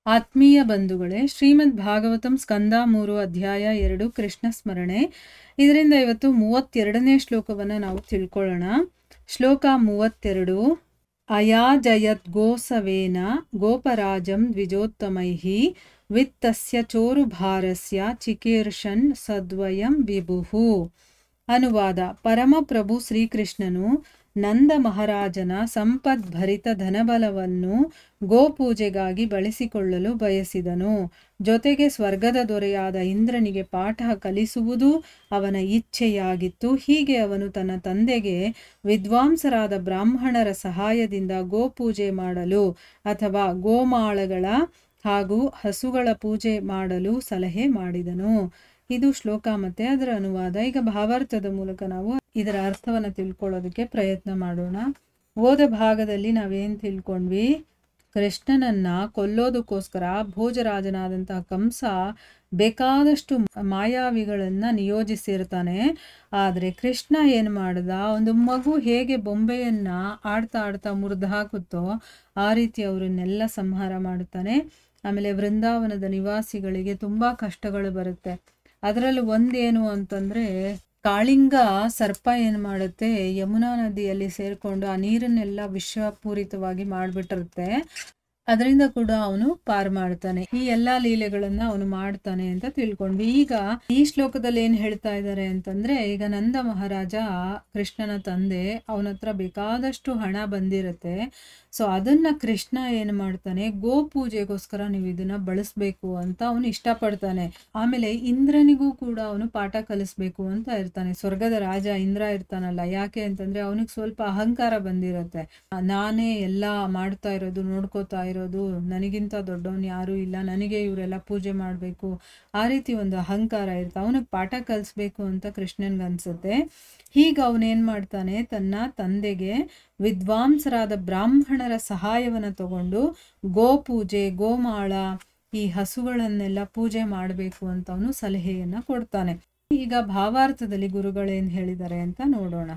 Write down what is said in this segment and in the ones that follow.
ಆತ್ಮೀಯ ಬಂಧುಗಳೇ, ಶ್ರೀಮದ್ ಭಾಗವತಂ ಸ್ಕಂದ 3 ಅಧ್ಯಾಯ 2 ಕೃಷ್ಣ ಸ್ಮರಣೆ. ಇದರಿಂದ ಇವತ್ತು 32ನೇ ಶ್ಲೋಕವನ್ನು ನಾವು ತಿಳ್ಕೊಳ್ಳೋಣ. ಶ್ಲೋಕ 32. ಅಯಾಜಯತ್ ಗೋಸವೇನ ಗೋಪರಾಜಂ ದ್ವಿಜೋತ್ತಮೈಃ ವಿತ್ತಸ್ಯ ಚೋರುಭಾರಸ್ಯ ಚಿಕೀರ್ಷನ್ ಸದ್ವಯಂ ವಿಭುಃ. ಅನುವಾದ. ಪರಮಪ್ರಭು ಶ್ರೀಕೃಷ್ಣನು ನಂದ ಮಹಾರಾಜನ ಸಂಪದ್ಭರಿತ ಧನಬಲವನ್ನು ಗೋಪೂಜೆಗಾಗಿ ಬಳಸಿಕೊಳ್ಳಲು ಬಯಸಿದನು. ಜೊತೆಗೆ ಸ್ವರ್ಗದ ದೊರೆಯಾದ ಇಂದ್ರನಿಗೆ ಪಾಠ ಕಲಿಸುವುದು ಅವನ ಇಚ್ಛೆಯಾಗಿತ್ತು. ಹೀಗೆ ಅವನು ತನ್ನ ತಂದೆಗೆ ವಿದ್ವಾಂಸರಾದ ಬ್ರಾಹ್ಮಣರ ಸಹಾಯದಿಂದ ಗೋಪೂಜೆ ಮಾಡಲು ಅಥವಾ ಗೋಮಾಳಗಳ ಹಾಗೂ ಹಸುಗಳ ಪೂಜೆ ಮಾಡಲು ಸಲಹೆ ಮಾಡಿದನು. ಇದು ಶ್ಲೋಕ ಮತ್ತೆ ಅದರ ಅನುವಾದ. ಈಗ ಭಾವಾರ್ಥದ ಮೂಲಕ ನಾವು ಇದರ ಅರ್ಥವನ್ನು ತಿಳ್ಕೊಳ್ಳೋದಕ್ಕೆ ಪ್ರಯತ್ನ ಮಾಡೋಣ. ಓದ ಭಾಗದಲ್ಲಿ ನಾವೇನು ತಿಳ್ಕೊಂಡ್ವಿ? ಕೃಷ್ಣನನ್ನ ಕೊಲ್ಲೋದಕ್ಕೋಸ್ಕರ ಭೋಜರಾಜನಾದಂತಹ ಕಂಸ ಬೇಕಾದಷ್ಟು ಮಾಯಾವಿಗಳನ್ನ ನಿಯೋಜಿಸಿರ್ತಾನೆ. ಆದರೆ ಕೃಷ್ಣ ಏನು ಮಾಡ್ದ? ಒಂದು ಮಗು ಹೇಗೆ ಬೊಂಬೆಯನ್ನ ಆಡ್ತಾ ಆಡ್ತಾ ಮುರಿದು ಹಾಕುತ್ತೋ ಆ ರೀತಿ ಅವರನ್ನೆಲ್ಲ ಸಂಹಾರ ಮಾಡುತ್ತಾನೆ. ಆಮೇಲೆ ವೃಂದಾವನದ ನಿವಾಸಿಗಳಿಗೆ ತುಂಬಾ ಕಷ್ಟಗಳು ಬರುತ್ತೆ. ಅದರಲ್ಲಿ ಒಂದೇನು ಅಂತಂದ್ರೆ, ಕಾಳಿಂಗ ಸರ್ಪ ಏನು ಮಾಡುತ್ತೆ, ಯಮುನಾ ನದಿಯಲ್ಲಿ ಸೇರ್ಕೊಂಡು ಆ ನೀರನ್ನೆಲ್ಲ ವಿಷಪೂರಿತವಾಗಿ ಮಾಡಿಬಿಟ್ಟಿರುತ್ತೆ. ಅದರಿಂದ ಕೂಡ ಅವನು ಪಾರು ಮಾಡ್ತಾನೆ. ಈ ಎಲ್ಲಾ ಲೀಲೆಗಳನ್ನ ಅವನು ಮಾಡ್ತಾನೆ ಅಂತ ತಿಳ್ಕೊಂಡ್ವಿ. ಈಗ ಈ ಶ್ಲೋಕದಲ್ಲಿ ಏನ್ ಹೇಳ್ತಾ ಇದ್ದಾರೆ ಅಂತಂದ್ರೆ, ಈಗ ನಂದ ಮಹಾರಾಜ ಕೃಷ್ಣನ ತಂದೆ, ಅವನ ಹತ್ರ ಬೇಕಾದಷ್ಟು ಹಣ ಬಂದಿರತ್ತೆ. ಸೊ ಅದನ್ನ ಕೃಷ್ಣ ಏನ್ ಮಾಡ್ತಾನೆ, ಗೋಪೂಜೆಗೋಸ್ಕರ ನೀವು ಇದನ್ನ ಬಳಸ್ಬೇಕು ಅಂತ ಅವನು ಇಷ್ಟಪಡ್ತಾನೆ. ಆಮೇಲೆ ಇಂದ್ರನಿಗೂ ಕೂಡ ಅವನು ಪಾಠ ಕಲಿಸ್ಬೇಕು ಅಂತ ಇರ್ತಾನೆ. ಸ್ವರ್ಗದ ರಾಜ ಇಂದ್ರ ಇರ್ತಾನಲ್ಲ, ಯಾಕೆ ಅಂತಂದ್ರೆ ಅವನಿಗೆ ಸ್ವಲ್ಪ ಅಹಂಕಾರ ಬಂದಿರತ್ತೆ. ನಾನೇ ಎಲ್ಲಾ ಮಾಡ್ತಾ ಇರೋದು, ನೋಡ್ಕೋತಾ ಇರೋದು, ನನಗಿಂತ ದೊಡ್ಡವನ್ ಯಾರು ಇಲ್ಲ, ನನಗೆ ಇವರೆಲ್ಲ ಪೂಜೆ ಮಾಡ್ಬೇಕು, ಆ ರೀತಿ ಒಂದು ಅಹಂಕಾರ ಇರುತ್ತೆ. ಅವನಿಗೆ ಪಾಠ ಕಲಿಸ್ಬೇಕು ಅಂತ ಕೃಷ್ಣನ್ಗೆ ಅನ್ಸುತ್ತೆ. ಹೀಗ ಅವನೇನ್ ಮಾಡ್ತಾನೆ, ತನ್ನ ತಂದೆಗೆ ವಿದ್ವಾಂಸರಾದ ಬ್ರಾಹ್ಮಣರ ಸಹಾಯವನ್ನ ತಗೊಂಡು ಗೋಪೂಜೆ, ಗೋಮಾಳ, ಈ ಹಸುಗಳನ್ನೆಲ್ಲ ಪೂಜೆ ಮಾಡಬೇಕು ಅಂತ ಅವನು ಸಲಹೆಯನ್ನ ಕೊಡ್ತಾನೆ. ಈಗ ಭಾವಾರ್ಥದಲ್ಲಿ ಗುರುಗಳೇನ್ ಹೇಳಿದ್ದಾರೆ ಅಂತ ನೋಡೋಣ.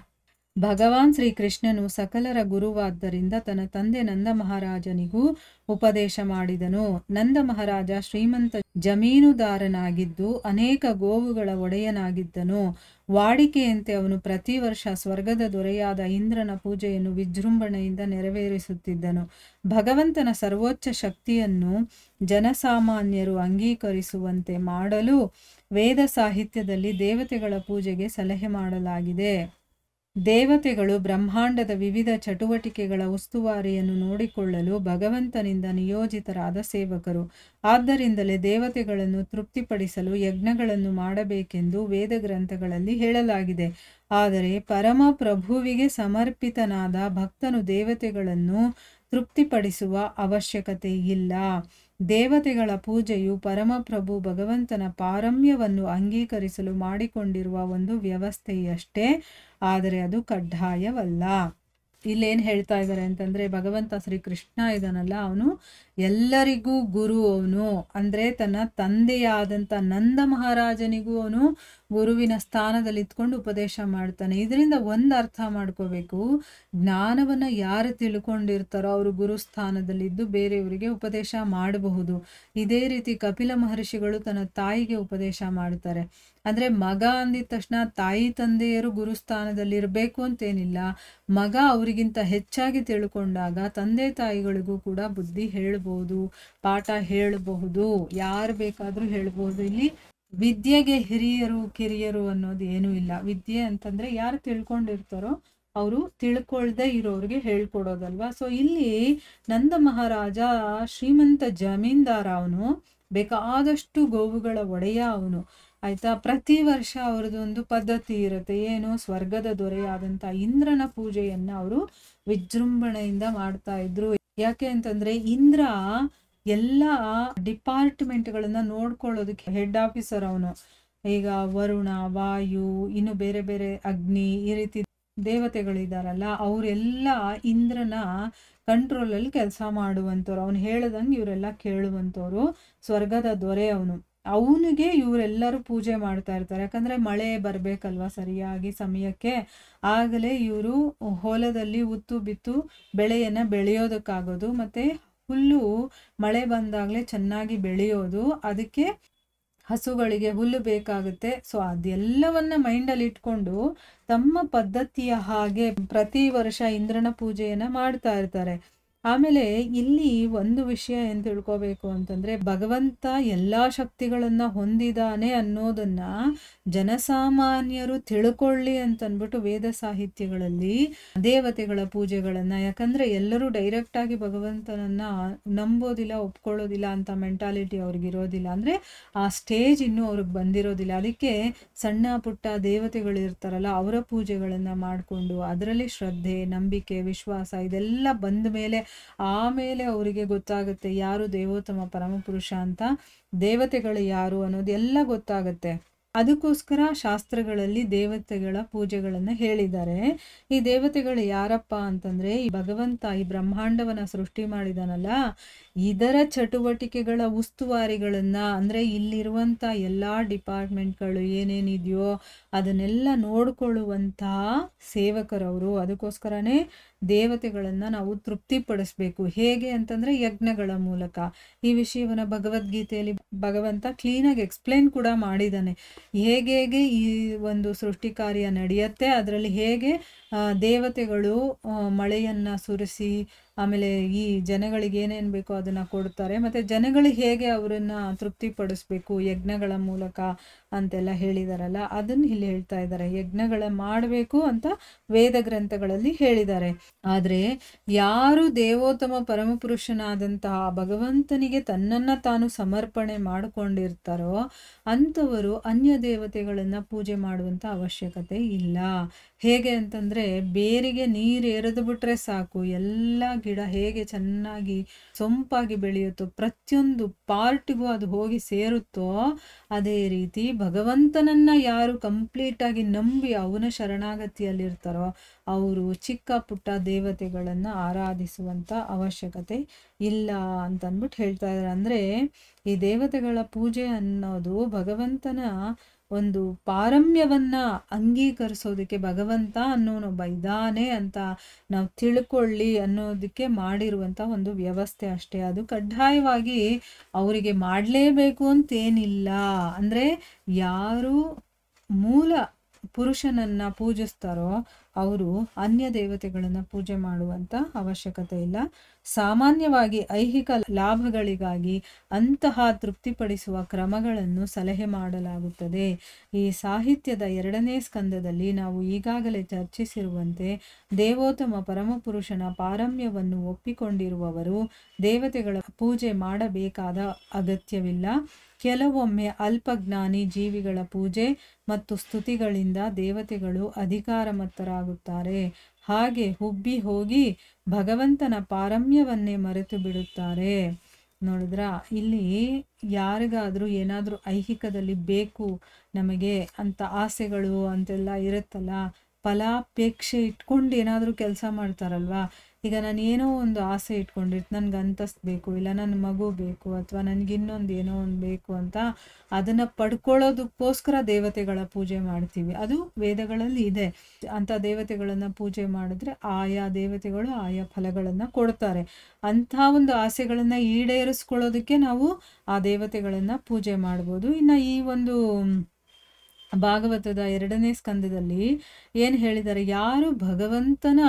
ಭಗವಾನ್ ಶ್ರೀಕೃಷ್ಣನು ಸಕಲರ ಗುರುವಾದ್ದರಿಂದ ತನ್ನ ತಂದೆ ನಂದ ಮಹಾರಾಜನಿಗೂ ಉಪದೇಶ ಮಾಡಿದನು. ನಂದ ಮಹಾರಾಜ ಶ್ರೀಮಂತ ಜಮೀನುದಾರನಾಗಿದ್ದು ಅನೇಕ ಗೋವುಗಳ ಒಡೆಯನಾಗಿದ್ದನು. ವಾಡಿಕೆಯಂತೆ ಅವನು ಪ್ರತಿ ವರ್ಷ ಸ್ವರ್ಗದ ದೊರೆಯಾದ ಇಂದ್ರನ ಪೂಜೆಯನ್ನು ವಿಜೃಂಭಣೆಯಿಂದ ನೆರವೇರಿಸುತ್ತಿದ್ದನು. ಭಗವಂತನ ಸರ್ವೋಚ್ಚ ಶಕ್ತಿಯನ್ನು ಜನಸಾಮಾನ್ಯರು ಅಂಗೀಕರಿಸುವಂತೆ ಮಾಡಲು ವೇದ ಸಾಹಿತ್ಯದಲ್ಲಿ ದೇವತೆಗಳ ಪೂಜೆಗೆ ಸಲಹೆ ಮಾಡಲಾಗಿದೆ. ದೇವತೆಗಳು ಬ್ರಹ್ಮಾಂಡದ ವಿವಿಧ ಚಟುವಟಿಕೆಗಳ ಉಸ್ತುವಾರಿಯನ್ನು ನೋಡಿಕೊಳ್ಳಲು ಭಗವಂತನಿಂದ ನಿಯೋಜಿತರಾದ ಸೇವಕರು. ಆದ್ದರಿಂದಲೇ ದೇವತೆಗಳನ್ನು ತೃಪ್ತಿಪಡಿಸಲು ಯಜ್ಞಗಳನ್ನು ಮಾಡಬೇಕೆಂದು ವೇದ ಗ್ರಂಥಗಳಲ್ಲಿ ಹೇಳಲಾಗಿದೆ. ಆದರೆ ಪರಮ ಪ್ರಭುವಿಗೆ ಸಮರ್ಪಿತನಾದ ಭಕ್ತನು ದೇವತೆಗಳನ್ನು ತೃಪ್ತಿಪಡಿಸುವ ಅವಶ್ಯಕತೆ ಇಲ್ಲ. ದೇವತೆಗಳ ಪೂಜೆಯು ಪರಮಪ್ರಭು ಭಗವಂತನ ಪಾರಮ್ಯವನ್ನು ಅಂಗೀಕರಿಸಲು ಮಾಡಿಕೊಂಡಿರುವ ಒಂದು ವ್ಯವಸ್ಥೆಯಷ್ಟೇ, ಆದರೆ ಅದು ಕಡ್ಡಾಯವಲ್ಲ. ಇಲ್ಲೇನು ಹೇಳ್ತಾ ಇದ್ದಾರೆ ಅಂತಂದ್ರೆ, ಭಗವಂತ ಶ್ರೀಕೃಷ್ಣ ಇದನ್ನಲ್ಲ, ಅವನು ಎಲ್ಲರಿಗೂ ಗುರು. ಅವನು ಅಂದ್ರೆ ತನ್ನ ತಂದೆಯಾದಂಥ ನಂದ ಮಹಾರಾಜನಿಗೂ ಅವನು ಗುರುವಿನ ಸ್ಥಾನದಲ್ಲಿ ಇತ್ಕೊಂಡು ಉಪದೇಶ ಮಾಡ್ತಾನೆ. ಇದರಿಂದ ಒಂದು ಅರ್ಥ ಮಾಡ್ಕೋಬೇಕು, ಜ್ಞಾನವನ್ನ ಯಾರು ತಿಳ್ಕೊಂಡಿರ್ತಾರೋ ಅವರು ಗುರು ಸ್ಥಾನದಲ್ಲಿದ್ದು ಬೇರೆಯವರಿಗೆ ಉಪದೇಶ ಮಾಡಬಹುದು. ಇದೇ ರೀತಿ ಕಪಿಲ ಮಹರ್ಷಿಗಳು ತನ್ನ ತಾಯಿಗೆ ಉಪದೇಶ ಮಾಡ್ತಾರೆ. ಅಂದ್ರೆ ಮಗ ಅಂದಿದ ತಕ್ಷಣ ತಾಯಿ ತಂದೆಯರು ಗುರುಸ್ಥಾನದಲ್ಲಿ ಇರಬೇಕು ಅಂತೇನಿಲ್ಲ. ಮಗ ಅವರಿಗಿಂತ ಹೆಚ್ಚಾಗಿ ತಿಳ್ಕೊಂಡಾಗ ತಂದೆ ತಾಯಿಗಳಿಗೂ ಕೂಡ ಬುದ್ಧಿ ಹೇಳ್ಬಹುದು, ಪಾಠ ಹೇಳಬಹುದು, ಯಾರು ಬೇಕಾದ್ರೂ ಹೇಳ್ಬಹುದು. ಇಲ್ಲಿ ವಿದ್ಯೆಗೆ ಹಿರಿಯರು ಕಿರಿಯರು ಅನ್ನೋದು ಏನೂ ಇಲ್ಲ. ವಿದ್ಯೆ ಅಂತಂದ್ರೆ ಯಾರು ತಿಳ್ಕೊಂಡಿರ್ತಾರೋ ಅವರು ತಿಳ್ಕೊಳ್ದೆ ಇರೋರಿಗೆ ಹೇಳ್ಕೊಡೋದಲ್ವಾ. ಸೊ ಇಲ್ಲಿ ನಂದ ಮಹಾರಾಜ ಶ್ರೀಮಂತ ಜಮೀನ್ದಾರ, ಅವನು ಬೇಕಾದಷ್ಟು ಗೋವುಗಳ ಒಡೆಯ ಅವನು, ಆಯ್ತಾ. ಪ್ರತಿ ವರ್ಷ ಅವ್ರದ್ದೊಂದು ಪದ್ಧತಿ ಇರುತ್ತೆ. ಏನು? ಸ್ವರ್ಗದ ದೊರೆಯಾದಂಥ ಇಂದ್ರನ ಪೂಜೆಯನ್ನ ಅವರು ವಿಜೃಂಭಣೆಯಿಂದ ಮಾಡ್ತಾ ಇದ್ರು. ಯಾಕೆ ಅಂತಂದ್ರೆ ಇಂದ್ರ ಎಲ್ಲ ಡಿಪಾರ್ಟ್ಮೆಂಟ್ಗಳನ್ನ ನೋಡ್ಕೊಳ್ಳೋದಕ್ಕೆ ಹೆಡ್ ಆಫೀಸರ್ ಅವನು. ಈಗ ವರುಣ, ವಾಯು, ಇನ್ನು ಬೇರೆ ಬೇರೆ ಅಗ್ನಿ, ಈ ರೀತಿ ದೇವತೆಗಳಿದಾರಲ್ಲ, ಅವರೆಲ್ಲ ಇಂದ್ರನ ಕಂಟ್ರೋಲಲ್ಲಿ ಕೆಲಸ ಮಾಡುವಂಥವ್ರು. ಅವನು ಹೇಳ್ದಂಗೆ ಇವರೆಲ್ಲ ಕೇಳುವಂಥವ್ರು. ಸ್ವರ್ಗದ ದೊರೆ ಅವನು. ಅವನಿಗೆ ಇವರೆಲ್ಲರೂ ಪೂಜೆ ಮಾಡ್ತಾ ಇರ್ತಾರೆ. ಯಾಕಂದ್ರೆ ಮಳೆ ಬರ್ಬೇಕಲ್ವಾ ಸರಿಯಾಗಿ ಸಮಯಕ್ಕೆ, ಆಗಲೇ ಇವರು ಹೊಲದಲ್ಲಿ ಉತ್ತು ಬಿತ್ತು ಬೆಳೆಯನ್ನ ಬೆಳೆಯೋದಕ್ಕಾಗೋದು. ಮತ್ತೆ ಹುಲ್ಲು ಮಳೆ ಬಂದಾಗಲೇ ಚೆನ್ನಾಗಿ ಬೆಳೆಯೋದು, ಅದಕ್ಕೆ ಹಸುಗಳಿಗೆ ಹುಲ್ಲು ಬೇಕಾಗುತ್ತೆ. ಸೊ ಅದೆಲ್ಲವನ್ನ ಮೈಂಡಲ್ಲಿ ಇಟ್ಕೊಂಡು ತಮ್ಮ ಪದ್ಧತಿಯ ಹಾಗೆ ಪ್ರತಿ ವರ್ಷ ಇಂದ್ರನ ಪೂಜೆಯನ್ನ ಮಾಡ್ತಾ ಇರ್ತಾರೆ. ಆಮೇಲೆ ಇಲ್ಲಿ ಒಂದು ವಿಷಯ ಏನ್ ತಿಳ್ಕೋಬೇಕು ಅಂತಂದ್ರೆ, ಭಗವಂತ ಎಲ್ಲಾ ಶಕ್ತಿಗಳನ್ನ ಹೊಂದಿದಾನೆ ಅನ್ನೋದನ್ನ ಜನಸಾಮಾನ್ಯರು ತಿಳ್ಕೊಳ್ಳಿ ಅಂತನ್ಬಿಟ್ಟು ವೇದ ಸಾಹಿತ್ಯಗಳಲ್ಲಿ ದೇವತೆಗಳ ಪೂಜೆಗಳನ್ನ, ಯಾಕಂದ್ರೆ ಎಲ್ಲರೂ ಡೈರೆಕ್ಟ್ ಆಗಿ ಭಗವಂತನನ್ನ ನಂಬೋದಿಲ್ಲ, ಒಪ್ಕೊಳ್ಳೋದಿಲ್ಲ ಅಂತ ಮೆಂಟಾಲಿಟಿ ಅವ್ರಿಗಿರೋದಿಲ್ಲ. ಅಂದ್ರೆ ಆ ಸ್ಟೇಜ್ ಇನ್ನೂ ಅವ್ರಿಗೆ ಬಂದಿರೋದಿಲ್ಲ. ಅದಕ್ಕೆ ಸಣ್ಣ ಪುಟ್ಟ ದೇವತೆಗಳು ಇರ್ತಾರಲ್ಲ, ಅವರ ಪೂಜೆಗಳನ್ನ ಮಾಡಿಕೊಂಡು ಅದರಲ್ಲಿ ಶ್ರದ್ಧೆ, ನಂಬಿಕೆ, ವಿಶ್ವಾಸ ಇದೆಲ್ಲ ಬಂದ ಮೇಲೆ ಆಮೇಲೆ ಅವರಿಗೆ ಗೊತ್ತಾಗುತ್ತೆ ಯಾರು ದೇವೋತ್ತಮ ಪರಮಪುರುಷ ಅಂತ, ದೇವತೆಗಳು ಯಾರು ಅನ್ನೋದು ಎಲ್ಲ ಗೊತ್ತಾಗುತ್ತೆ. ಅದಕ್ಕೋಸ್ಕರ ಶಾಸ್ತ್ರಗಳಲ್ಲಿ ದೇವತೆಗಳ ಪೂಜೆಗಳನ್ನ ಹೇಳಿದ್ದಾರೆ. ಈ ದೇವತೆಗಳು ಯಾರಪ್ಪ ಅಂತಂದ್ರೆ, ಈ ಭಗವಂತ ಈ ಬ್ರಹ್ಮಾಂಡವನ್ನ ಸೃಷ್ಟಿ ಮಾಡಿದಾನಲ್ಲ, ಇದರ ಚಟುವಟಿಕೆಗಳ ಉಸ್ತುವಾರಿಗಳನ್ನ, ಅಂದ್ರೆ ಇಲ್ಲಿರುವಂತ ಎಲ್ಲಾ ಡಿಪಾರ್ಟ್ಮೆಂಟ್ಗಳು ಏನೇನಿದೆಯೋ ಅದನ್ನೆಲ್ಲ ನೋಡ್ಕೊಳ್ಳುವಂತಹ ಸೇವಕರವರು. ಅದಕ್ಕೋಸ್ಕರನೇ ದೇವತೆಗಳನ್ನ ನಾವು ತೃಪ್ತಿಪಡಿಸ್ಬೇಕು. ಹೇಗೆ ಅಂತಂದ್ರೆ ಯಜ್ಞಗಳ ಮೂಲಕ. ಈ ವಿಷಯವನ್ನ ಭಗವದ್ಗೀತೆಯಲ್ಲಿ ಭಗವಂತ ಕ್ಲೀನಾಗಿ ಎಕ್ಸ್ಪ್ಲೇನ್ ಕೂಡ ಮಾಡಿದ್ದಾನೆ. ಹೇಗೆ ಈ ಒಂದು ಸೃಷ್ಟಿ ಕಾರ್ಯ ನಡೆಯುತ್ತೆ, ಅದರಲ್ಲಿ ಹೇಗೆ ದೇವತೆಗಳು ಮಳೆಯನ್ನ ಸುರಿಸಿ ಆಮೇಲೆ ಈ ಜನಗಳಿಗೆ ಏನೇನು ಬೇಕೋ ಅದನ್ನ ಕೊಡ್ತಾರೆ, ಮತ್ತೆ ಜನಗಳಿಗೆ ಹೇಗೆ ಅವರನ್ನ ತೃಪ್ತಿಪಡಿಸ್ಬೇಕು ಯಜ್ಞಗಳ ಮೂಲಕ ಅಂತೆಲ್ಲ ಹೇಳಿದಾರಲ್ಲ, ಅದನ್ನ ಇಲ್ಲಿ ಹೇಳ್ತಾ ಇದ್ದಾರೆ. ಯಜ್ಞಗಳ ಮಾಡಬೇಕು ಅಂತ ವೇದ ಗ್ರಂಥಗಳಲ್ಲಿ ಹೇಳಿದ್ದಾರೆ. ಆದ್ರೆ ಯಾರು ದೇವೋತ್ತಮ ಪರಮಪುರುಷನಾದಂತಹ ಭಗವಂತನಿಗೆ ತನ್ನನ್ನ ತಾನು ಸಮರ್ಪಣೆ ಮಾಡಿಕೊಂಡಿರ್ತಾರೋ ಅಂಥವರು ಅನ್ಯ ದೇವತೆಗಳನ್ನ ಪೂಜೆ ಮಾಡುವಂತ ಅವಶ್ಯಕತೆ ಇಲ್ಲ. ಹೇಗೆ ಅಂತಂದ್ರೆ, ಬೇರಿಗೆ ನೀರು ಎರೆದು ಬಿಟ್ರೆ ಸಾಕು, ಎಲ್ಲ ಗಿಡ ಹೇಗೆ ಚೆನ್ನಾಗಿ ಸೊಂಪಾಗಿ ಬೆಳೆಯುತ್ತೋ, ಪ್ರತಿಯೊಂದು ಪಾರ್ಟ್ಗೂ ಅದು ಹೋಗಿ ಸೇರುತ್ತೋ, ಅದೇ ರೀತಿ ಭಗವಂತನನ್ನ ಯಾರು ಕಂಪ್ಲೀಟ್ ಆಗಿ ನಂಬಿ ಅವನ ಶರಣಾಗತಿಯಲ್ಲಿರ್ತಾರೋ ಅವರು ಚಿಕ್ಕ ಪುಟ್ಟ ದೇವತೆಗಳನ್ನ ಆರಾಧಿಸುವಂತ ಅವಶ್ಯಕತೆ ಇಲ್ಲ ಅಂತ ಅಂದ್ಬಿಟ್ಟು ಹೇಳ್ತಾ ಇದ್ದಾರೆ. ಅಂದ್ರೆ ಈ ದೇವತೆಗಳ ಪೂಜೆ ಅನ್ನೋದು ಭಗವಂತನ ಒಂದು ಪಾರಮ್ಯವನ್ನ ಅಂಗೀಕರಿಸೋದಕ್ಕೆ, ಭಗವಂತ ಅನ್ನೋನೊಬ್ಬ ಇದ್ದಾನೆ ಅಂತ ನಾವು ತಿಳ್ಕೊಳ್ಳಿ ಅನ್ನೋದಕ್ಕೆ ಮಾಡಿರುವಂತ ಒಂದು ವ್ಯವಸ್ಥೆ ಅಷ್ಟೇ. ಅದು ಕಡ್ಡಾಯವಾಗಿ ಅವರಿಗೆ ಮಾಡಲೇಬೇಕು ಅಂತೇನಿಲ್ಲ. ಅಂದ್ರೆ ಯಾರು ಮೂಲ ಪುರುಷನನ್ನ ಪೂಜಿಸ್ತಾರೋ ಅವರು ಅನ್ಯ ದೇವತೆಗಳನ್ನ ಪೂಜೆ ಮಾಡುವಂತ ಅವಶ್ಯಕತೆ ಇಲ್ಲ. ಸಾಮಾನ್ಯವಾಗಿ ಐಹಿಕ ಲಾಭಗಳಿಗಾಗಿ ಅಂತಹ ತೃಪ್ತಿಪಡಿಸುವ ಕ್ರಮಗಳನ್ನು ಸಲಹೆ ಮಾಡಲಾಗುತ್ತದೆ. ಈ ಸಾಹಿತ್ಯದ 2ನೇ ಸ್ಕಂದದಲ್ಲಿ ನಾವು ಈಗಾಗಲೇ ಚರ್ಚಿಸಿರುವಂತೆ ದೇವೋತ್ತಮ ಪರಮಪುರುಷನ ಪಾರಮ್ಯವನ್ನು ಒಪ್ಪಿಕೊಂಡಿರುವವರು ದೇವತೆಗಳ ಪೂಜೆ ಮಾಡಬೇಕಾದ ಅಗತ್ಯವಿಲ್ಲ. ಕೆಲವೊಮ್ಮೆ ಅಲ್ಪಜ್ಞಾನಿ ಜೀವಿಗಳ ಪೂಜೆ ಮತ್ತು ಸ್ತುತಿಗಳಿಂದ ದೇವತೆಗಳು ಅಧಿಕಾರಮತ್ತರಾಗುತ್ತಾರೆ. ಹಾಗೆ ಹುಬ್ಬಿ ಹೋಗಿ ಭಗವಂತನ ಪಾರಮ್ಯವನ್ನೇ ಮರೆತು ಬಿಡುತ್ತಾರೆ. ನೋಡಿದ್ರ, ಇಲ್ಲಿ ಯಾರಿಗಾದ್ರೂ ಏನಾದ್ರೂ ಐಹಿಕದಲ್ಲಿ ಬೇಕು ನಮಗೆ ಅಂತ ಆಸೆಗಳು ಅಂತೆಲ್ಲ ಇರುತ್ತಲ್ಲ, ಫಲಾಪೇಕ್ಷೆ ಇಟ್ಕೊಂಡು ಏನಾದ್ರೂ ಕೆಲಸ ಮಾಡ್ತಾರಲ್ವಾ. ಈಗ ನಾನು ಏನೋ ಒಂದು ಆಸೆ ಇಟ್ಕೊಂಡಿರ್ತೀನಿ, ನನ್ಗೆ ಅಂತಸ್ತು ಬೇಕು, ಇಲ್ಲ ನನ್ನ ಮಗು ಬೇಕು, ಅಥವಾ ನನಗೆ ಇನ್ನೊಂದು ಏನೋ ಒಂದು ಬೇಕು ಅಂತ ಅದನ್ನ ಪಡ್ಕೊಳ್ಳೋದಕ್ಕೋಸ್ಕರ ದೇವತೆಗಳ ಪೂಜೆ ಮಾಡ್ತೀವಿ. ಅದು ವೇದಗಳಲ್ಲಿ ಇದೆ. ಅಂತ ದೇವತೆಗಳನ್ನ ಪೂಜೆ ಮಾಡಿದ್ರೆ ಆಯಾ ದೇವತೆಗಳು ಆಯಾ ಫಲಗಳನ್ನ ಕೊಡ್ತಾರೆ. ಅಂಥ ಒಂದು ಆಸೆಗಳನ್ನ ಈಡೇರಿಸ್ಕೊಳ್ಳೋದಕ್ಕೆ ನಾವು ಆ ದೇವತೆಗಳನ್ನ ಪೂಜೆ ಮಾಡ್ಬೋದು. ಇನ್ನು ಈ ಒಂದು ಭಾಗವತದ 2ನೇ ಸ್ಕಂದದಲ್ಲಿ ಏನ್ ಹೇಳಿದ್ದಾರೆ, ಯಾರು ಭಗವಂತನ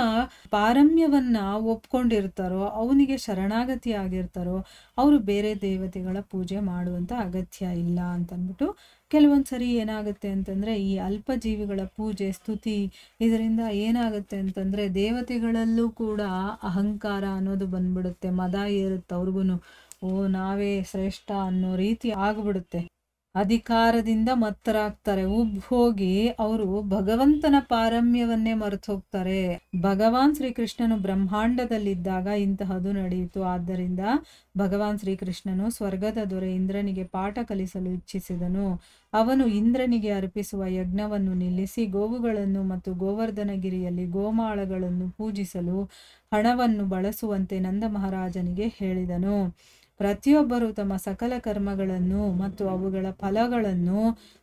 ಪಾರಮ್ಯವನ್ನ ಒಪ್ಕೊಂಡಿರ್ತಾರೋ, ಅವನಿಗೆ ಶರಣಾಗತಿ ಆಗಿರ್ತಾರೋ, ಅವರು ಬೇರೆ ದೇವತೆಗಳ ಪೂಜೆ ಮಾಡುವಂತ ಅಗತ್ಯ ಇಲ್ಲ ಅಂತಂದ್ಬಿಟ್ಟು, ಕೆಲವೊಂದ್ಸರಿ ಏನಾಗುತ್ತೆ ಅಂತಂದ್ರೆ ಈ ಅಲ್ಪ ಜೀವಿಗಳ ಪೂಜೆ ಸ್ತುತಿ ಇದರಿಂದ ಏನಾಗುತ್ತೆ ಅಂತಂದ್ರೆ ದೇವತೆಗಳಲ್ಲೂ ಕೂಡ ಅಹಂಕಾರ ಅನ್ನೋದು ಬಂದ್ಬಿಡುತ್ತೆ, ಮದ ಏರುತ್ತೆ ಅವ್ರಿಗೂ. ನಾವೇ ಶ್ರೇಷ್ಠ ಅನ್ನೋ ರೀತಿ ಆಗ್ಬಿಡುತ್ತೆ. ಅಧಿಕಾರದಿಂದ ಮತ್ತರಾಗ್ತಾರೆ. ಹೋಗಿ ಅವರು ಭಗವಂತನ ಪಾರಮ್ಯವನ್ನೇ ಮರೆತು ಹೋಗ್ತಾರೆ. ಭಗವಾನ್ ಶ್ರೀಕೃಷ್ಣನು ಬ್ರಹ್ಮಾಂಡದಲ್ಲಿದ್ದಾಗ ಇಂತಹದು ನಡೆಯಿತು. ಆದ್ದರಿಂದ ಭಗವಾನ್ ಶ್ರೀಕೃಷ್ಣನು ಸ್ವರ್ಗದ ದೊರೆ ಇಂದ್ರನಿಗೆ ಪಾಠ ಕಲಿಸಲು ಇಚ್ಛಿಸಿದನು. ಅವನು ಇಂದ್ರನಿಗೆ ಅರ್ಪಿಸುವ ಯಜ್ಞವನ್ನು ನಿಲ್ಲಿಸಿ ಗೋವುಗಳನ್ನು ಮತ್ತು ಗೋವರ್ಧನಗಿರಿಯಲ್ಲಿ ಗೋಮಾಳಗಳನ್ನು ಪೂಜಿಸಲು ಹಣವನ್ನು ಬಳಸುವಂತೆ ನಂದ ಮಹಾರಾಜನಿಗೆ ಹೇಳಿದನು. ಪ್ರತಿಯೊಬ್ಬರು ತಮ್ಮ ಸಕಲ ಕರ್ಮಗಳನ್ನು ಮತ್ತು ಅವುಗಳ ಫಲಗಳನ್ನು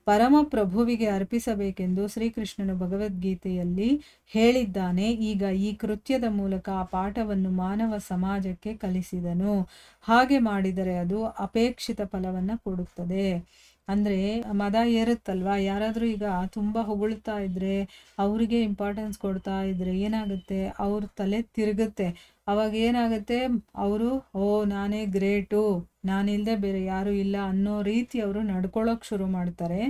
ಪರಮಪ್ರಭುವಿಗೆ ಅರ್ಪಿಸಬೇಕೆಂದು ಶ್ರೀಕೃಷ್ಣನು ಭಗವದ್ಗೀತೆಯಲ್ಲಿ ಹೇಳಿದ್ದಾನೆ. ಈಗ ಈ ಕೃತ್ಯದ ಮೂಲಕ ಆ ಪಾಠವನ್ನು ಮಾನವ ಸಮಾಜಕ್ಕೆ ಕಲಿಸಿದನು. ಹಾಗೆ ಮಾಡಿದರೆ ಅದು ಅಪೇಕ್ಷಿತ ಫಲವನ್ನು ಕೊಡುತ್ತದೆ. ಅಂದರೆ ಮದ ಏರುತ್ತಲ್ವಾ, ಯಾರಾದರೂ ಈಗ ತುಂಬ ಹೊಗಳ್ತಾ ಇದ್ರೆ, ಅವರಿಗೆ ಇಂಪಾರ್ಟೆನ್ಸ್ ಕೊಡ್ತಾ ಇದ್ರೆ ಏನಾಗುತ್ತೆ, ಅವ್ರ ತಲೆ ತಿರುಗುತ್ತೆ. ಅವಾಗ ಏನಾಗುತ್ತೆ, ಅವರು ನಾನೇ ಗ್ರೇಟು, ನಾನಿಲ್ಲದೆ ಬೇರೆ ಯಾರೂ ಇಲ್ಲ ಅನ್ನೋ ರೀತಿ ಅವರು ನಡ್ಕೊಳ್ಳೋಕೆ ಶುರು ಮಾಡ್ತಾರೆ.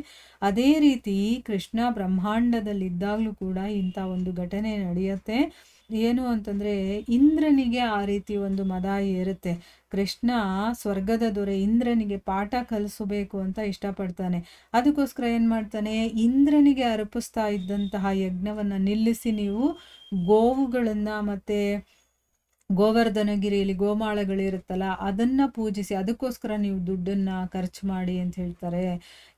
ಅದೇ ರೀತಿ ಕೃಷ್ಣ ಬ್ರಹ್ಮಾಂಡದಲ್ಲಿದ್ದಾಗಲೂ ಕೂಡ ಇಂಥ ಒಂದು ಘಟನೆ ನಡೆಯುತ್ತೆ. ಏನು ಅಂತಂದರೆ, ಇಂದ್ರನಿಗೆ ಆ ರೀತಿ ಒಂದು ಮದ ಏರುತ್ತೆ. ಕೃಷ್ಣ ಸ್ವರ್ಗದ ದೊರೆ ಇಂದ್ರನಿಗೆ ಪಾಠ ಕಲಿಸಬೇಕು ಅಂತ ಇಷ್ಟಪಡ್ತಾನೆ. ಅದಕ್ಕೋಸ್ಕರ ಏನು ಮಾಡ್ತಾನೆ, ಇಂದ್ರನಿಗೆ ಅರ್ಪಿಸ್ತಾ ಇದ್ದಂತಹ ಯಜ್ಞವನ್ನು ನಿಲ್ಲಿಸಿ ನೀವು ಗೋವುಗಳನ್ನು ಮತ್ತು ಗೋವರ್ಧನಗಿರಿಯಲ್ಲಿ ಗೋಮಾಳಗಳಿರುತ್ತಲ್ಲ ಅದನ್ನು ಪೂಜಿಸಿ, ಅದಕ್ಕೋಸ್ಕರ ನೀವು ದುಡ್ಡನ್ನು ಖರ್ಚು ಮಾಡಿ ಅಂತ ಹೇಳ್ತಾರೆ.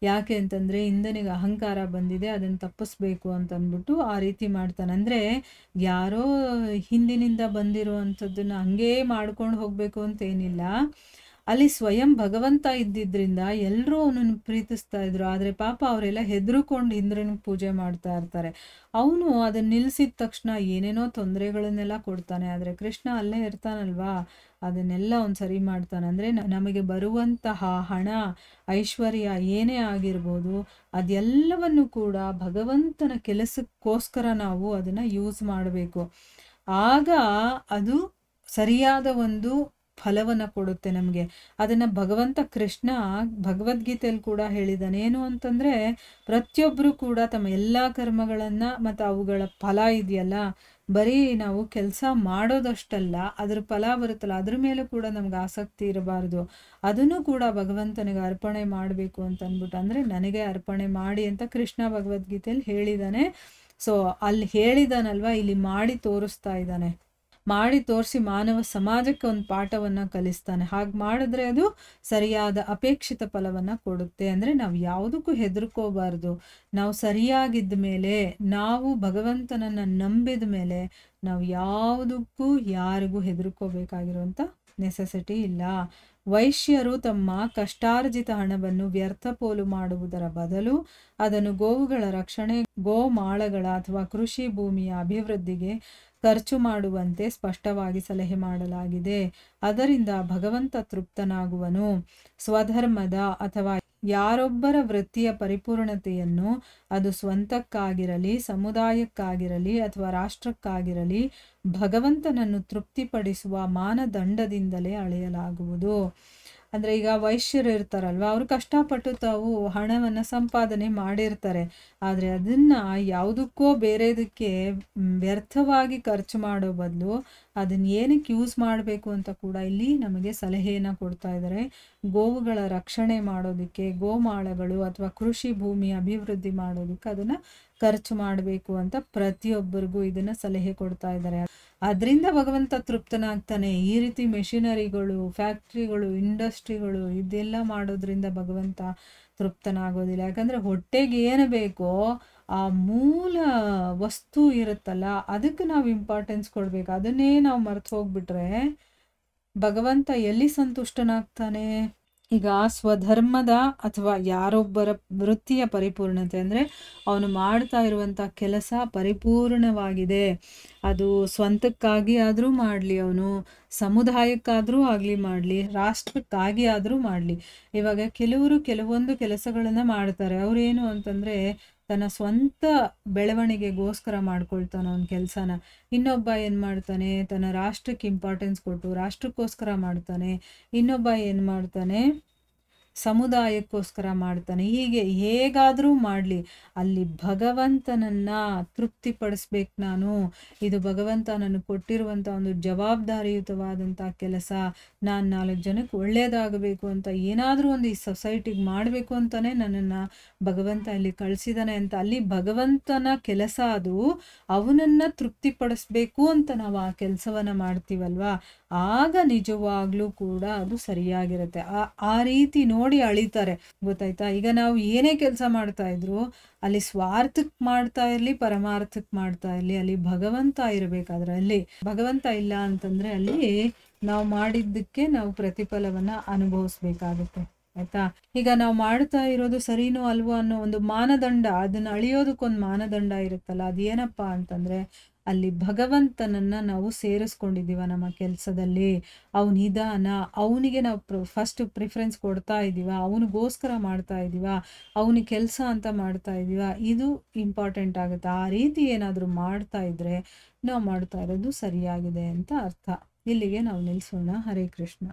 ಯಾಕೆ ಅಂತಂದರೆ ಇಂದ್ರನಿಗೆ ಅಹಂಕಾರ ಬಂದಿದೆ, ಅದನ್ನು ತಪ್ಪಿಸ್ಬೇಕು ಅಂತ ಅಂದ್ಬಿಟ್ಟು ಆ ರೀತಿ ಮಾಡ್ತಾನೆ. ಅಂದರೆ ಯಾರೋ ಹಿಂದಿನಿಂದ ಬಂದಿರುವಂಥದ್ದನ್ನು ಹಂಗೇ ಮಾಡ್ಕೊಂಡು ಹೋಗಬೇಕು ಅಂತೇನಿಲ್ಲ. ಅಲ್ಲಿ ಸ್ವಯಂ ಭಗವಂತ ಇದ್ದಿದ್ದರಿಂದ ಎಲ್ಲರೂ ಅವನನ್ನು ಪ್ರೀತಿಸ್ತಾ ಇದ್ರು. ಆದರೆ ಪಾಪ ಅವರೆಲ್ಲ ಹೆದರ್ಕೊಂಡು ಇಂದ್ರನಿಗೆ ಪೂಜೆ ಮಾಡ್ತಾ ಇರ್ತಾರೆ. ಅವನು ಅದನ್ನ ನಿಲ್ಲಿಸಿದ ತಕ್ಷಣ ಏನೇನೋ ತೊಂದರೆಗಳನ್ನೆಲ್ಲ ಕೊಡ್ತಾನೆ. ಆದರೆ ಕೃಷ್ಣ ಅಲ್ಲೇ ಇರ್ತಾನಲ್ವಾ, ಅದನ್ನೆಲ್ಲ ಅವ್ನು ಸರಿ ಮಾಡ್ತಾನೆ. ಅಂದರೆ ನಮಗೆ ಬರುವಂತಹ ಹಣ ಐಶ್ವರ್ಯ ಏನೇ ಆಗಿರ್ಬೋದು, ಅದೆಲ್ಲವನ್ನು ಕೂಡ ಭಗವಂತನ ಕೆಲಸಕ್ಕೋಸ್ಕರ ನಾವು ಅದನ್ನು ಯೂಸ್ ಮಾಡಬೇಕು. ಆಗ ಅದು ಸರಿಯಾದ ಒಂದು ಫಲವನ್ನು ಕೊಡುತ್ತೆ ನಮಗೆ. ಅದನ್ನು ಭಗವಂತ ಕೃಷ್ಣ ಭಗವದ್ಗೀತೆಯಲ್ಲಿ ಕೂಡ ಹೇಳಿದ್ದಾನೆ. ಏನು ಅಂತಂದರೆ, ಪ್ರತಿಯೊಬ್ಬರು ಕೂಡ ತಮ್ಮ ಎಲ್ಲ ಕರ್ಮಗಳನ್ನು ಮತ್ತು ಅವುಗಳ ಫಲ ಇದೆಯಲ್ಲ, ಬರೀ ನಾವು ಕೆಲಸ ಮಾಡೋದಷ್ಟಲ್ಲ, ಅದ್ರ ಫಲ ಬರುತ್ತಲ್ಲ ಅದ್ರ ಮೇಲೆ ಕೂಡ ನಮ್ಗೆ ಆಸಕ್ತಿ ಇರಬಾರ್ದು. ಅದನ್ನು ಕೂಡ ಭಗವಂತನಿಗೆ ಅರ್ಪಣೆ ಮಾಡಬೇಕು ಅಂತ ಅಂದ್ಬಿಟ್ಟು, ಅಂದರೆ ನನಗೆ ಅರ್ಪಣೆ ಮಾಡಿ ಅಂತ ಕೃಷ್ಣ ಭಗವದ್ಗೀತೆಯಲ್ಲಿ ಹೇಳಿದ್ದಾನೆ. ಸೊ ಅಲ್ಲಿ ಹೇಳಿದಾನಲ್ವ, ಇಲ್ಲಿ ಮಾಡಿ ತೋರಿಸ್ತಾ ಇದ್ದಾನೆ. ಮಾಡಿ ತೋರಿಸಿ ಮಾನವ ಸಮಾಜಕ್ಕೆ ಒಂದು ಪಾಠವನ್ನು ಕಲಿಸ್ತಾನೆ. ಹಾಗೆ ಮಾಡಿದ್ರೆ ಅದು ಸರಿಯಾದ ಅಪೇಕ್ಷಿತ ಫಲವನ್ನು ಕೊಡುತ್ತೆ. ಅಂದರೆ ನಾವು ಯಾವುದಕ್ಕೂ ಹೆದರ್ಕೋಬಾರ್ದು. ನಾವು ಸರಿಯಾಗಿದ್ದ ಮೇಲೆ, ನಾವು ಭಗವಂತನನ್ನು ನಂಬಿದ ಮೇಲೆ ನಾವು ಯಾವುದಕ್ಕೂ ಯಾರಿಗೂ ಹೆದರ್ಕೋಬೇಕಾಗಿರುವಂಥ ನೆಸೆಸಿಟಿ ಇಲ್ಲ. ವೈಶ್ಯರು ತಮ್ಮ ಕಷ್ಟಾರ್ಜಿತ ಹಣವನ್ನು ವ್ಯರ್ಥ ಪೋಲು ಮಾಡುವುದರ ಬದಲು ಅದನ್ನು ಗೋವುಗಳ ರಕ್ಷಣೆ, ಗೋಮಾಳಗಳ ಅಥವಾ ಕೃಷಿ ಭೂಮಿಯ ಅಭಿವೃದ್ಧಿಗೆ ಖರ್ಚು ಮಾಡುವಂತೆ ಸ್ಪಷ್ಟವಾಗಿ ಸಲಹೆ ಮಾಡಲಾಗಿದೆ. ಅದರಿಂದ ಭಗವಂತ ತೃಪ್ತನಾಗುವನು. ಸ್ವಧರ್ಮದ ಅಥವಾ ಯಾರೊಬ್ಬರ ವೃತ್ತಿಯ ಪರಿಪೂರ್ಣತೆಯನ್ನು ಅದು ಸ್ವಂತಕ್ಕಾಗಿರಲಿ, ಸಮುದಾಯಕ್ಕಾಗಿರಲಿ ಅಥವಾ ರಾಷ್ಟ್ರಕ್ಕಾಗಿರಲಿ ಭಗವಂತನನ್ನು ತೃಪ್ತಿಪಡಿಸುವ ಮಾನದಂಡದಿಂದಲೇ ಅಳೆಯಲಾಗುವುದು. ಅಂದರೆ ಈಗ ವೈಶ್ಯರು ಇರ್ತಾರಲ್ವ, ಅವರು ಕಷ್ಟಪಟ್ಟು ತಾವು ಹಣವನ್ನು ಸಂಪಾದನೆ ಮಾಡಿರ್ತಾರೆ. ಆದರೆ ಅದನ್ನು ಯಾವುದಕ್ಕೋ ಬೇರೆದಕ್ಕೆ ವ್ಯರ್ಥವಾಗಿ ಖರ್ಚು ಮಾಡೋ ಬದಲು ಅದನ್ನು ಏನಕ್ಕೆ ಯೂಸ್ ಮಾಡಬೇಕು ಅಂತ ಕೂಡ ಇಲ್ಲಿ ನಮಗೆ ಸಲಹೆಯನ್ನು ಕೊಡ್ತಾ ಇದ್ದಾರೆ. ಗೋವುಗಳ ರಕ್ಷಣೆ ಮಾಡೋದಕ್ಕೆ, ಗೋಮಾಳಗಳು ಅಥವಾ ಕೃಷಿ ಭೂಮಿ ಅಭಿವೃದ್ಧಿ ಮಾಡೋದಕ್ಕೆ ಅದನ್ನು ಖರ್ಚು ಮಾಡಬೇಕು ಅಂತ ಪ್ರತಿಯೊಬ್ಬರಿಗೂ ಇದನ್ನು ಸಲಹೆ ಕೊಡ್ತಾ ಇದ್ದಾರೆ. ಅದರಿಂದ ಭಗವಂತ ತೃಪ್ತನಾಗ್ತಾನೆ. ಈ ರೀತಿ ಮೆಷಿನರಿಗಳು, ಫ್ಯಾಕ್ಟ್ರಿಗಳು, ಇಂಡಸ್ಟ್ರಿಗಳು ಇದೆಲ್ಲ ಮಾಡೋದ್ರಿಂದ ಭಗವಂತ ತೃಪ್ತನಾಗೋದಿಲ್ಲ. ಯಾಕಂದರೆ ಹೊಟ್ಟೆಗೆ ಏನು ಬೇಕೋ ಆ ಮೂಲ ವಸ್ತು ಇರುತ್ತಲ್ಲ ಅದಕ್ಕೆ ನಾವು ಇಂಪಾರ್ಟೆನ್ಸ್ ಕೊಡಬೇಕು. ಅದನ್ನೇ ನಾವು ಮರೆತು ಹೋಗ್ಬಿಟ್ರೆ ಭಗವಂತ ಎಲ್ಲಿ ಸಂತುಷ್ಟನಾಗ್ತಾನೆ? ಈಗ ಸ್ವಧರ್ಮದ ಅಥವಾ ಯಾರೊಬ್ಬರ ವೃತ್ತಿಯ ಪರಿಪೂರ್ಣತೆ ಅಂದರೆ ಅವನು ಮಾಡ್ತಾ ಇರುವಂಥ ಕೆಲಸ ಪರಿಪೂರ್ಣವಾಗಿದೆ. ಅದು ಸ್ವಂತಕ್ಕಾಗಿ ಆದರೂ ಮಾಡಲಿ, ಅವನು ಸಮುದಾಯಕ್ಕಾದರೂ ಆಗಲಿ ಮಾಡಲಿ, ರಾಷ್ಟ್ರಕ್ಕಾಗಿ ಆದರೂ ಮಾಡಲಿ. ಇವಾಗ ಕೆಲವೊಂದು ಕೆಲಸಗಳನ್ನು ಮಾಡ್ತಾರೆ. ಅವರೇನು ಅಂತಂದರೆ ತನ್ನ ಸ್ವಂತ ಬೆಳವಣಿಗೆಗೋಸ್ಕರ ಮಾಡ್ಕೊಳ್ತಾನೆ ಅವನ ಕೆಲಸನ. ಇನ್ನೊಬ್ಬ ಏನು ಮಾಡ್ತಾನೆ, ತನ್ನ ರಾಷ್ಟ್ರಕ್ಕೆ ಇಂಪಾರ್ಟೆನ್ಸ್ ಕೊಟ್ಟು ರಾಷ್ಟ್ರಕ್ಕೋಸ್ಕರ ಮಾಡ್ತಾನೆ. ಇನ್ನೊಬ್ಬ ಏನು ಮಾಡ್ತಾನೆ, ಸಮುದಾಯಕ್ಕೋಸ್ಕರ ಮಾಡ್ತಾನೆ. ಹೀಗೆ ಹೇಗಾದರೂ ಮಾಡಲಿ, ಅಲ್ಲಿ ಭಗವಂತನನ್ನು ತೃಪ್ತಿಪಡಿಸ್ಬೇಕು ನಾನು. ಇದು ಭಗವಂತ ನನಗೆ ಕೊಟ್ಟಿರುವಂಥ ಒಂದು ಜವಾಬ್ದಾರಿಯುತವಾದಂಥ ಕೆಲಸ. ನಾನು 4 ಜನಕ್ಕೆ ಒಳ್ಳೆಯದಾಗಬೇಕು ಅಂತ ಏನಾದರೂ ಒಂದು ಈ ಸೊಸೈಟಿಗೆ ಮಾಡಬೇಕು ಅಂತಲೇ ನನ್ನನ್ನು ಭಗವಂತ ಇಲ್ಲಿ ಕಳಿಸಿದಾನೆ ಅಂತ ಅಲ್ಲಿ ಭಗವಂತನ ಕೆಲಸ ಅದು. ಅವನನ್ನು ತೃಪ್ತಿಪಡಿಸ್ಬೇಕು ಅಂತ ನಾವು ಆ ಕೆಲಸವನ್ನು ಮಾಡ್ತೀವಲ್ವ, ಆಗ ನಿಜವಾಗ್ಲೂ ಕೂಡ ಅದು ಸರಿಯಾಗಿರುತ್ತೆ. ಆ ರೀತಿ ನೋಡಿ ಅಳಿತಾರೆ, ಗೊತ್ತಾಯ್ತಾ? ಈಗ ನಾವು ಏನೇ ಕೆಲಸ ಮಾಡ್ತಾ ಇದ್ರು ಅಲ್ಲಿ ಸ್ವಾರ್ಥಕ್ಕೆ ಮಾಡ್ತಾ ಇರ್ಲಿ, ಪರಮಾರ್ಥಕ್ಕೆ ಮಾಡ್ತಾ ಇರ್ಲಿ, ಅಲ್ಲಿ ಭಗವಂತ ಇರ್ಬೇಕಾದ್ರೆ, ಅಲ್ಲಿ ಭಗವಂತ ಇಲ್ಲ ಅಂತಂದ್ರೆ ಅಲ್ಲಿ ನಾವು ಮಾಡಿದ್ದಕ್ಕೆ ನಾವು ಪ್ರತಿಫಲವನ್ನ ಅನುಭವಿಸ್ಬೇಕಾಗುತ್ತೆ, ಆಯ್ತಾ? ಈಗ ನಾವು ಮಾಡ್ತಾ ಇರೋದು ಸರಿನೋ ಅಲ್ವೋ ಅನ್ನೋ ಒಂದು ಮಾನದಂಡ, ಅದನ್ನ ಅಳಿಯೋದಕ್ಕೊಂದು ಮಾನದಂಡ ಇರುತ್ತಲ್ಲ, ಅದೇನಪ್ಪಾ ಅಂತಂದ್ರೆ ಅಲ್ಲಿ ಭಗವಂತನನ್ನ ನಾವು ಸೇರಿಸ್ಕೊಂಡಿದೀವ ನಮ್ಮ ಕೆಲಸದಲ್ಲಿ, ಅವನಿದಾನ, ಅವನಿಗೆ ನಾವು ಫಸ್ಟ್ ಪ್ರಿಫರೆನ್ಸ್ ಕೊಡ್ತಾ ಇದೀವ, ಅವನಿಗೋಸ್ಕರ ಮಾಡ್ತಾ ಇದೀವ, ಅವನಿಗೆ ಕೆಲಸ ಅಂತ ಮಾಡ್ತಾ ಇದೀವ, ಇದು ಇಂಪಾರ್ಟೆಂಟ್ ಆಗುತ್ತೆ. ಆ ರೀತಿ ಏನಾದರೂ ಮಾಡ್ತಾ ಇದ್ರೆ ನಾವು ಮಾಡ್ತಾ ಇರೋದು ಸರಿಯಾಗಿದೆ ಅಂತ ಅರ್ಥ. ಇಲ್ಲಿಗೆ ನಾವು ನಿಲ್ಲಿಸೋಣ. ಹರೇ ಕೃಷ್ಣ.